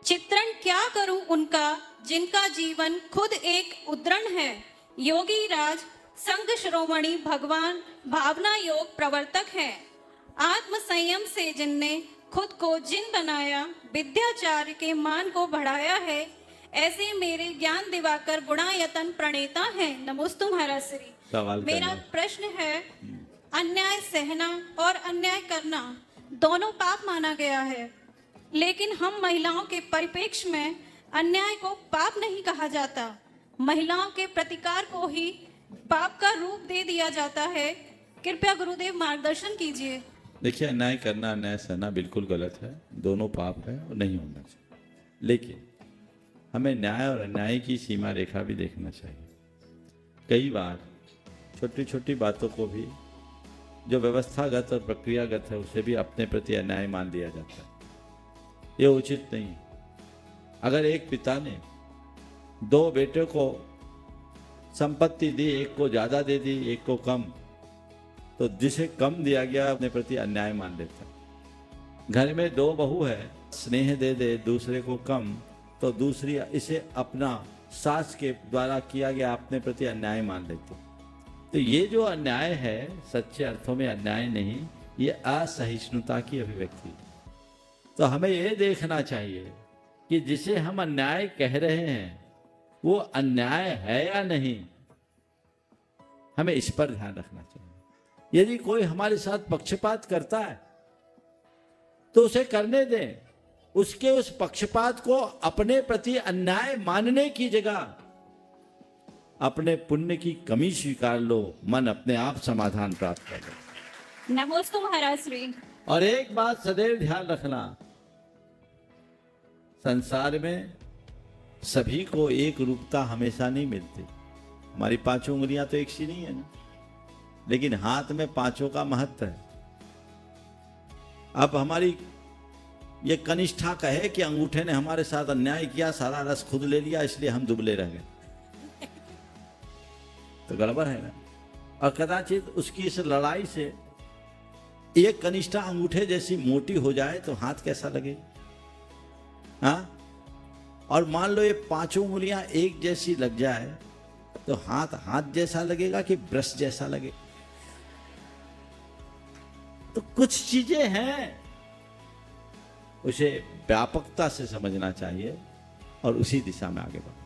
चित्रण क्या करूं उनका जिनका जीवन खुद एक उद्धरण है। योगी राज संघ श्रोमणी भगवान भावना योग प्रवर्तक है। आत्म संयम से जिनने खुद को जिन बनाया, विद्याचार्य के मान को बढ़ाया है, ऐसे मेरे ज्ञान दिवाकर गुणायतन प्रणेता है। नमोस्तु महाराज श्री। मेरा प्रश्न है, अन्याय सहना और अन्याय करना दोनों पाप माना गया है, लेकिन हम महिलाओं के परिप्रेक्ष्य में अन्याय को पाप नहीं कहा जाता। महिलाओं के प्रतिकार को ही पाप का रूप दे दिया जाता है। कृपया गुरुदेव मार्गदर्शन कीजिए। देखिए, अन्याय करना, अन्याय सहना बिल्कुल गलत है, दोनों पाप है और नहीं होना चाहिए। लेकिन हमें न्याय और अन्याय की सीमा रेखा भी देखना चाहिए। कई बार छोटी छोटी बातों को भी जो व्यवस्थागत और प्रक्रियागत है उसे भी अपने प्रति अन्याय मान लिया जाता है। ये उचित नहीं है। अगर एक पिता ने दो बेटे को संपत्ति दी, एक को ज्यादा दे दी, एक को कम, तो जिसे कम दिया गया अपने प्रति अन्याय मान लेता है। घर में दो बहू है, स्नेह दे दे दूसरे को कम, तो दूसरी इसे अपना सास के द्वारा किया गया अपने प्रति अन्याय मान लेते। तो ये जो अन्याय है सच्चे अर्थों में अन्याय नहीं, ये असहिष्णुता की अभिव्यक्ति है। तो हमें ये देखना चाहिए कि जिसे हम अन्याय कह रहे हैं वो अन्याय है या नहीं, हमें इस पर ध्यान रखना चाहिए। यदि कोई हमारे साथ पक्षपात करता है तो उसे करने दें। उसके उस पक्षपात को अपने प्रति अन्याय मानने की जगह अपने पुण्य की कमी स्वीकार लो, मन अपने आप समाधान प्राप्त कर लो। नमोस्तु महाराज श्री। और एक बात सदैव ध्यान रखना, संसार में सभी को एक रूपता हमेशा नहीं मिलती। हमारी पांचों उंगलियां तो एक सी नहीं है ना, लेकिन हाथ में पांचों का महत्व है। अब हमारी ये कनिष्ठा कहे कि अंगूठे ने हमारे साथ अन्याय किया, सारा रस खुद ले लिया, इसलिए हम दुबले रह गए, तो गड़बड़ है ना। और कदाचित उसकी इस लड़ाई से एक कनिष्ठा अंगूठे जैसी मोटी हो जाए तो हाथ कैसा लगे। हाँ, और मान लो ये पांचों उंगलियां एक जैसी लग जाए तो हाथ हाथ जैसा लगेगा कि ब्रश जैसा लगे। तो कुछ चीजें हैं, उसे व्यापकता से समझना चाहिए और उसी दिशा में आगे बढ़ना।